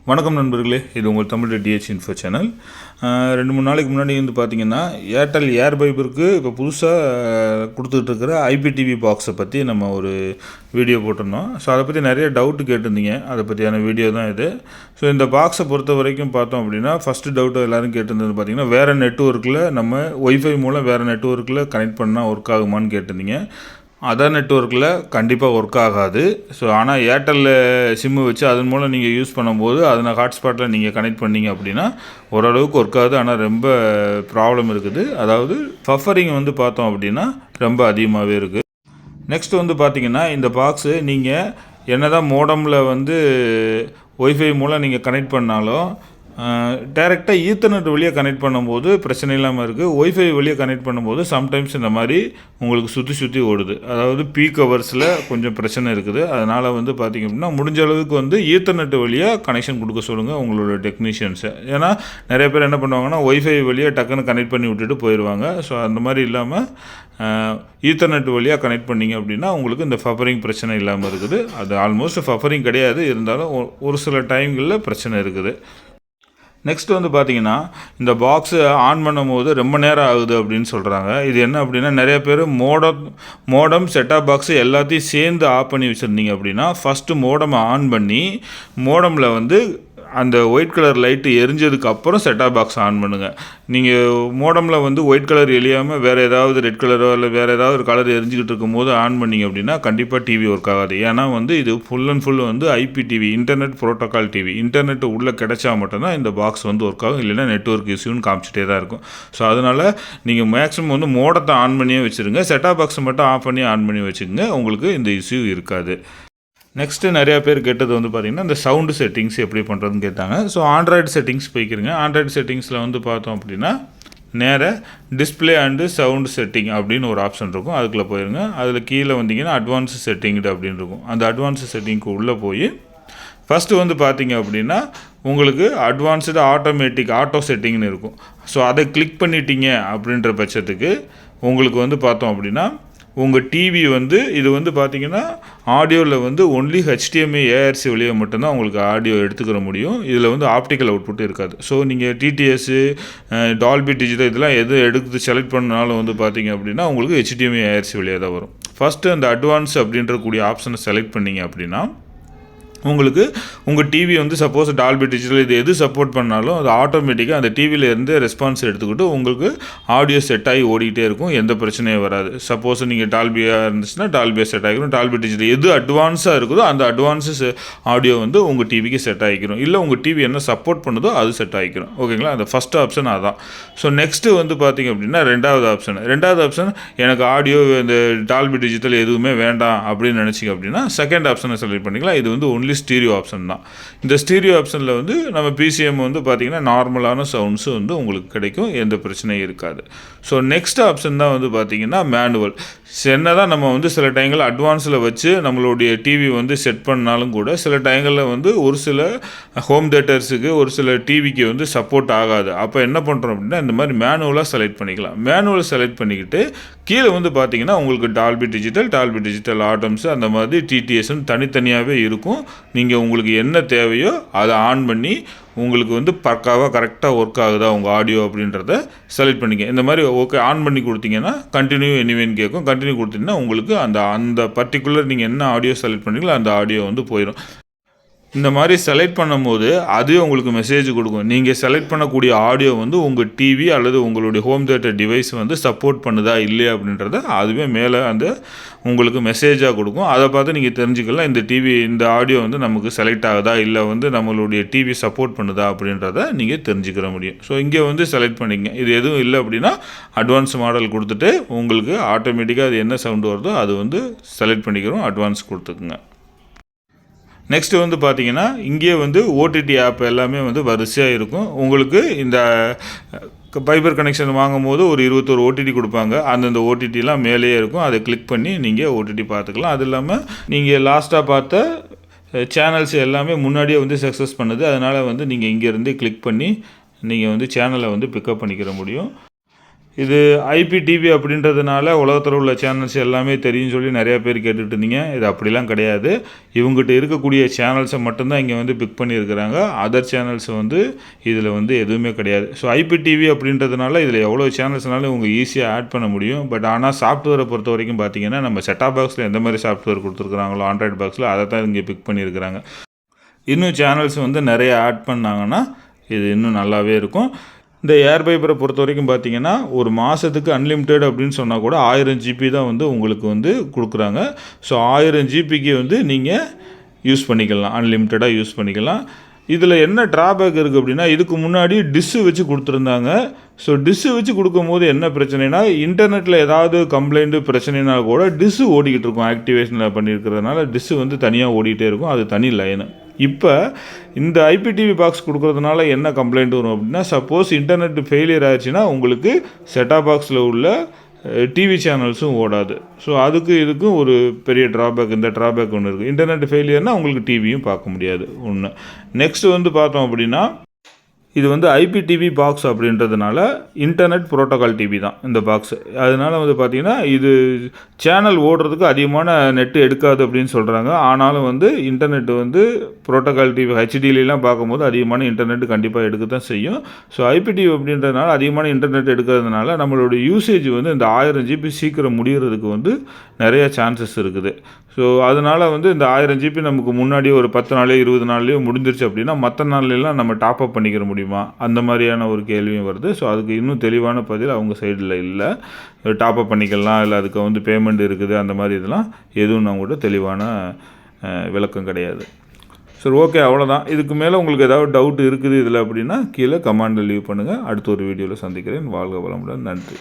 வணக்கம் நண்பர்களே, இது உங்கள் தமிழ் டிஹெச் இன்ஃபோ சேனல். 2-3 நாளைக்கு முன்னாடி வந்து பார்த்திங்கன்னா, ஏர்டெல் ஏர் ஃபைபருக்கு இப்போ புதுசாக கொடுத்துட்ருக்கிற ஐபிடிவி பாக்ஸை பற்றி நம்ம ஒரு வீடியோ போட்டிருந்தோம். ஸோ அதை பற்றி நிறைய டவுட்டு கேட்டிருந்தீங்க. அதை பற்றியான வீடியோ தான் இது. ஸோ இந்த பாக்ஸை பொறுத்த வரைக்கும் பார்த்தோம் அப்படின்னா, ஃபஸ்ட்டு டவுட்டு எல்லோரும் கேட்டிருந்தது பார்த்திங்கன்னா, வேறு நெட்வொர்க்கில் நம்ம ஒய்ஃபை மூலம் வேறு நெட்வொர்க்கில் கனெக்ட் பண்ணால் ஒர்க் ஆகுமான்னு கேட்டிருந்தீங்க. அதர் நெட்வொர்க்கில் கண்டிப்பாக ஒர்க் ஆகாது. ஸோ ஆனால் ஏர்டெல்லில் சிம்மு வச்சு அதன் மூலம் நீங்கள் யூஸ் பண்ணும்போது அதனை ஹாட்ஸ்பாட்டில் நீங்கள் கனெக்ட் பண்ணிங்க அப்படின்னா ஓரளவுக்கு ஒர்க் ஆகுது. ஆனால் ரொம்ப ப்ராப்ளம் இருக்குது. அதாவது பஃபரிங் வந்து பார்த்தோம் அப்படின்னா ரொம்ப அதிகமாகவே இருக்குது. நெக்ஸ்ட் வந்து பார்த்திங்கன்னா, இந்த பாக்ஸு நீங்கள் என்ன தான் மோடமில் வந்து ஒய்ஃபை மூலம் நீங்கள் கனெக்ட் பண்ணாலும் டைரெக்டாக ஈத்தர்நெட் வழியாக கனெக்ட் பண்ணும்போது பிரச்சனை இல்லாமல் இருக்குது. ஒய்ஃபை வழியாக கனெக்ட் பண்ணும்போது சம்டைம்ஸ் இந்த மாதிரி உங்களுக்கு சுற்றி ஓடுது. அதாவது பீக் ஹவர்ஸில் கொஞ்சம் பிரச்சனை இருக்குது. அதனால் வந்து பார்த்திங்க அப்படின்னா, முடிஞ்ச அளவுக்கு வந்து ஈத்தர்நெட் வழியாக கனெக்ஷன் கொடுக்க சொல்லுங்கள் உங்களோட டெக்னீஷியன்ஸை. ஏன்னா நிறைய பேர் என்ன பண்ணுவாங்கன்னா, ஒய்ஃபை வழியாக டக்குன்னு கனெக்ட் பண்ணி விட்டுட்டு போயிடுவாங்க. ஸோ அந்த மாதிரி இல்லாமல் ஈத்தர்நெட் வழியாக கனெக்ட் பண்ணிங்க அப்படின்னா உங்களுக்கு இந்த பஃபரிங் பிரச்சனை இல்லாமல் இருக்குது. அது ஆல்மோஸ்ட் பஃபரிங் கிடையாது, இருந்தாலும் ஒரு சில டைம்களில் பிரச்சனை இருக்குது. நெக்ஸ்ட் வந்து பார்த்திங்கன்னா, இந்த பாக்ஸு ஆன் பண்ணும்போது ரொம்ப நேரம் ஆகுது அப்படின்னு சொல்கிறாங்க. இது என்ன அப்படின்னா, நிறைய பேர் மோடம் செட்டாப் பாக்ஸு எல்லாத்தையும் சேர்ந்து ஆஃப் பண்ணி வச்சுருந்தீங்க அப்படின்னா, ஃபஸ்ட்டு மோடம் ஆன் பண்ணி மோடமில் வந்து அந்த ஒயிட் கலர் லைட்டு எரிஞ்சதுக்கப்புறம் செட்டாப் பாக்ஸ் ஆன் பண்ணுங்கள். நீங்கள் மோடமில் வந்து ஒயிட் கலர் எரியாமல் வேறு ஏதாவது ரெட் கலரோ இல்லை வேறு ஏதாவது ஒரு கலர் எரிஞ்சிக்கிட்டு இருக்கும்போது ஆன் பண்ணிங்க அப்படின்னா கண்டிப்பாக டிவி ஒர்க் ஆகாது. ஏன்னா வந்து இது ஃபுல் அண்ட் ஃபுல் வந்து IPTV, internet protocol TV. Internet உள்ளே கிடைச்சா மட்டும்தான் இந்த பாக்ஸ் வந்து ஒர்க் ஆகும். இல்லைன்னா நெட்வொர்க் இஷ்யூன்னு காமிச்சிட்டே தான் இருக்கும். ஸோ அதனால் நீங்கள் மேக்ஸிமம் வந்து மோடத்தை ஆன் பண்ணியே வச்சுருங்க. செட்டாப் பாக்ஸை மட்டும் ஆஃப் பண்ணி ஆன் பண்ணி வச்சுக்கோங்க. உங்களுக்கு இந்த இஷ்யூ இருக்காது. நெக்ஸ்ட்டு நிறையா பேர் கேட்டது வந்து பார்த்திங்கன்னா, இந்த சவுண்டு செட்டிங்ஸ் எப்படி பண்ணுறதுன்னு கேட்டாங்க. ஸோ ஆண்ட்ராய்டு செட்டிங்ஸ் போய்க்கிறங்க. ஆண்ட்ராய்டு செட்டிங்ஸில் வந்து பார்த்தோம் அப்படின்னா, நேராக டிஸ்பிளே அண்டு சவுண்டு செட்டிங் அப்படின்னு ஒரு ஆப்ஷன் இருக்கும். அதுக்குள்ளே போயிருங்க. அதில் கீழே வந்தீங்கன்னா அட்வான்ஸு செட்டிங்டு அப்படின்னு இருக்கும். அந்த அட்வான்ஸு செட்டிங்க்கு உள்ளே போய் ஃபஸ்ட்டு வந்து பார்த்திங்க அப்படின்னா, உங்களுக்கு அட்வான்ஸ்டு ஆட்டோ செட்டிங்னு இருக்கும். ஸோ அதை கிளிக் பண்ணிட்டீங்க அப்படின்ற பட்சத்துக்கு உங்களுக்கு வந்து பார்த்தோம் அப்படின்னா, உங்கள் டிவி வந்து இது வந்து பார்த்திங்கன்னா ஆடியோவில் வந்து ஒன்லி HDMI ARC வழியாக மட்டும்தான் உங்களுக்கு ஆடியோ எடுத்துக்கிற முடியும். இதில் வந்து ஆப்டிக்கல் அவுட்புட் இருக்காது. ஸோ நீங்கள் டிடிஎஸ்ஸு, டால்பி டிஜிட்டல் இதெல்லாம் எது எடுத்து செலக்ட் பண்ணாலும் வந்து பார்த்திங்க அப்படின்னா உங்களுக்கு HDMI ARC வழியாக தான் வரும். ஃபஸ்ட்டு அந்த அட்வான்ஸ் அப்படின்ற கூடிய ஆப்ஷனை செலக்ட் பண்ணிங்க அப்படின்னா உங்களுக்கு உங்கள் டிவி வந்து சப்போஸ் டால்பி டிஜிட்டல் இது எது சப்போர்ட் பண்ணாலும் அது ஆட்டோமேட்டிக்காக அந்த டிவியிலேருந்து ரெஸ்பான்ஸ் எடுத்துக்கிட்டு உங்களுக்கு ஆடியோ செட் ஆகி ஓடிக்கிட்டே இருக்கும். எந்த பிரச்சனையும் வராது. சப்போஸ் நீங்கள் டால்பியாக இருந்துச்சுன்னா டால்பியாக செட் ஆகிரும். டால்பி டிஜிட்டல் எது அட்வான்ஸாக இருக்குதோ அந்த அட்வான்ஸஸ் ஆடியோ வந்து உங்கள் டிவிக்கு செட் ஆகிக்கிறோம். இல்லை உங்கள் டிவி என்ன சப்போர்ட் பண்ணுதோ அது செட் ஆகிக்கிறோம். ஓகேங்களா? அந்த ஃபஸ்ட் ஆப்ஷன் அதான். ஸோ நெக்ஸ்ட்டு வந்து பார்த்திங்க அப்படின்னா ரெண்டாவது ஆப்ஷன் எனக்கு ஆடியோ இந்த டால்பி டிஜிட்டல் எதுவுமே வேண்டாம் அப்படின்னு நினச்சிங்க அப்படின்னா செகண்ட் ஆப்ஷனை செலக்ட் பண்ணிக்கலாம். இது வந்து ஒன்லி ஸ்டீரியோ ஆப்ஷன் தான். இந்த ஸ்டீரியோ ஆப்ஷனில் வந்து நம்ம பிசிஎம் வந்து பார்த்திங்கன்னா நார்மலான சவுண்ட்ஸு வந்து உங்களுக்கு கிடைக்கும். எந்த பிரச்சனையும் இருக்காது. ஸோ நெக்ஸ்ட் ஆப்ஷன் தான் வந்து பார்த்திங்கன்னா மேனுவல். என்ன தான் நம்ம வந்து சில டைங்களில் அட்வான்ஸில் வச்சு நம்மளுடைய டிவி வந்து செட் பண்ணாலும் கூட சில டைங்களில் வந்து ஒரு சில ஹோம் தேட்டர்ஸுக்கு ஒரு சில டிவிக்கு வந்து சப்போர்ட் ஆகாது. அப்போ என்ன பண்ணுறோம் அப்படின்னா இந்த மாதிரி மேனுவலாக செலக்ட் பண்ணிக்கலாம். மேனுவல் செலக்ட் பண்ணிக்கிட்டு கீழே வந்து பார்த்திங்கன்னா உங்களுக்கு டால்பி டிஜிட்டல் ஆட்டம்ஸு அந்த மாதிரி டிடிஎஸ்ன்னு தனித்தனியாகவே இருக்கும். நீங்கள் உங்களுக்கு என்ன தேவையோ அதை ஆன் பண்ணி உங்களுக்கு வந்து பக்காவாக கரெக்டாக ஒர்க் ஆகுதா உங்கள் ஆடியோ அப்படின்றத செலக்ட் பண்ணிங்க. இந்த மாதிரி ஓகே ஆன் பண்ணி கொடுத்தீங்கன்னா கண்டினியூ எனிவேன்னு கேட்கும். கண்டினியூ கொடுத்தீங்கன்னா உங்களுக்கு அந்த பர்டிகுலர் நீங்கள் என்ன ஆடியோ செலக்ட் பண்ணீங்களோ அந்த ஆடியோ வந்து போயிடும். இந்த மாதிரி செலக்ட் பண்ணும்போது அதுவே உங்களுக்கு மெசேஜ் கொடுக்கும். நீங்கள் செலக்ட் பண்ணக்கூடிய ஆடியோ வந்து உங்கள் டிவி அல்லது உங்களுடைய ஹோம் தியேட்டர் டிவைஸ் வந்து சப்போர்ட் பண்ணுதா இல்லையா அப்படின்றத அதுவே மேலே அந்த உங்களுக்கு மெசேஜாக கொடுக்கும். அதை பார்த்து நீங்கள் தெரிஞ்சுக்கலாம் இந்த ஆடியோ வந்து நமக்கு செலக்ட் ஆகுதா இல்லை வந்து நம்மளுடைய டிவி சப்போர்ட் பண்ணுதா அப்படின்றத நீங்கள் தெரிஞ்சுக்கிற முடியும். ஸோ இங்கே வந்து செலக்ட் பண்ணிங்க. இது எதுவும் இல்லை அப்படின்னா அட்வான்ஸ் மாடல் கொடுத்துட்டு உங்களுக்கு ஆட்டோமேட்டிக்காக அது என்ன சவுண்டு வருதோ அது வந்து செலக்ட் பண்ணிக்கிறோம். அட்வான்ஸ் கொடுத்துக்குங்க. நெக்ஸ்ட்டு வந்து பார்த்திங்கன்னா இங்கே வந்து ஓடிடி ஆப் எல்லாமே வந்து வரிசையாக இருக்கும். உங்களுக்கு இந்த ஃபைபர் கனெக்ஷன் வாங்கும் போது ஒரு 21 ஓடிடி கொடுப்பாங்க. அந்தந்த ஓடிடிலாம் மேலேயே இருக்கும். அதை கிளிக் பண்ணி நீங்கள் ஓடிடி பார்த்துக்கலாம். அது இல்லாமல் நீங்கள் லாஸ்ட்டாக பார்த்த சேனல்ஸ் எல்லாமே முன்னாடியே வந்து சக்ஸஸ் பண்ணுது. அதனால் வந்து நீங்கள் இங்கேருந்து கிளிக் பண்ணி நீங்கள் வந்து சேனலை வந்து பிக்கப் பண்ணிக்கிற முடியும். இது ஐபிடிவி அப்படின்றதுனால உலகத்தில் உள்ள சேனல்ஸ் எல்லாமே தெரியும்னு சொல்லி நிறையா பேர் கேட்டுட்டு இருந்தீங்க. இது அப்படிலாம் கிடையாது. இவங்ககிட்ட இருக்கக்கூடிய சேனல்ஸை மட்டும்தான் இங்கே வந்து பிக் பண்ணியிருக்கிறாங்க. அதர் சேனல்ஸ் வந்து இதில் வந்து எதுவுமே கிடையாது. ஸோ ஐபிடிவி அப்படின்றதுனால இதில் எவ்வளோ சேனல்ஸ்னாலும் இவங்க ஈஸியாக ஆட் பண்ண முடியும். பட் ஆனால் சாஃப்ட்வேரை பொறுத்த வரைக்கும் பார்த்தீங்கன்னா நம்ம செட்டாப் பாக்ஸில் எந்த மாதிரி சாஃப்ட்வேர் கொடுத்துருக்குறாங்களோ ஆண்ட்ராய்டு பாக்ஸில் அதை தான் இங்கே பிக் பண்ணியிருக்கிறாங்க. இன்னும் சேனல்ஸ் வந்து நிறைய ஆட் பண்ணாங்கன்னா இது இன்னும் நல்லாவே இருக்கும். இந்த ஏர்பைபரை பொறுத்த வரைக்கும் பார்த்தீங்கன்னா ஒரு மாதத்துக்கு அன்லிமிட்டெட் அப்படின்னு சொன்னால் கூட 1000 GB தான் வந்து உங்களுக்கு வந்து கொடுக்குறாங்க. ஸோ 1000 GBக்கு வந்து நீங்கள் யூஸ் பண்ணிக்கலாம், அன்லிமிட்டடாக யூஸ் பண்ணிக்கலாம். இதில் என்ன ட்ராபேக் இருக்குது அப்படின்னா இதுக்கு முன்னாடி டிஷ்ஷு வச்சு கொடுத்துருந்தாங்க. ஸோ டிஷ்ஷு வச்சு கொடுக்கும்போது என்ன பிரச்சனைனா இன்டர்நெட்டில் ஏதாவது கம்ப்ளைண்ட்டு பிரச்சனைனா கூட டிஷ்ஷு ஓடிக்கிட்டு இருக்கும். ஆக்டிவேஷனில் பண்ணியிருக்கிறதுனால டிஷ்ஷு வந்து தனியாக ஓடிக்கிட்டே இருக்கும், அது தனி லைனு. இப்போ இந்த ஐபிடிவி பாக்ஸ் கொடுக்குறதுனால என்ன கம்ப்ளைண்ட் வரும் அப்படின்னா சப்போஸ் இன்டர்நெட் ஃபெயிலியர் ஆயிடுச்சுன்னா உங்களுக்கு செட்டாப் பாக்ஸில் உள்ள டிவி சேனல்ஸும் ஓடாது. ஸோ அதுக்கு இதுக்கும் ஒரு பெரிய ட்ராபேக், இந்த ட்ராபேக் ஒன்று இருக்குது. இன்டர்நெட் ஃபெயிலியர்னால் உங்களுக்கு டிவியும் பார்க்க முடியாது ஒன்று. நெக்ஸ்ட் வந்து பார்த்தோம் அப்படின்னா இது வந்து ஐபிடிவி பாக்ஸ் அப்படின்றதுனால இன்டர்நெட் புரோட்டோகால் டிவி தான் இந்த பாக்ஸ். அதனால் வந்து பார்த்திங்கன்னா இது சேனல் ஓடுறதுக்கு அதிகமான நெட்டு எடுக்காது அப்படின்னு சொல்கிறாங்க. ஆனாலும் வந்து இன்டர்நெட் வந்து புரோட்டோகால் டிவி ஹெச்டிலாம் பார்க்கும்போது அதிகமான இன்டர்நெட் கண்டிப்பாக எடுக்க தான் செய்யும். ஸோ ஐபிடிவி அப்படின்றதுனால அதிகமான இன்டர்நெட் எடுக்கிறதுனால நம்மளோட யூசேஜ் வந்து இந்த 1000 GB சீக்கிரம் முடிகிறதுக்கு வந்து நிறைய சான்சஸ் இருக்குது. ஸோ அதனால் வந்து இந்த 1000 GB நமக்கு முன்னாடி ஒரு 10 நாளே 20 நாள்லேயோ முடிஞ்சிருச்சு அப்படின்னா மற்ற நாள்லாம் நம்ம டாப்அப் பண்ணிக்கிற முடியுமா அந்த மாதிரியான ஒரு கேள்வியும் வருது. ஸோ அதுக்கு இன்னும் தெளிவான பதில் அவங்க சைடில் இல்லை. டாப்அப் பண்ணிக்கலாம், இல்லை அதுக்கு வந்து பேமெண்ட் இருக்குது, அந்த மாதிரி இதெல்லாம் எதுவும் நம்ம கூட தெளிவான விளக்கம் கிடையாது. சரி, ஓகே, அவ்வளோதான். இதுக்கு மேலே உங்களுக்கு ஏதாவது டவுட் இருக்குது இதில் அப்படின்னா கீழே கமெண்டில் லீவ் பண்ணுங்கள். அடுத்த ஒரு வீடியோவில் சந்திக்கிறேன். வாழ்க வளமுடன். நன்றி.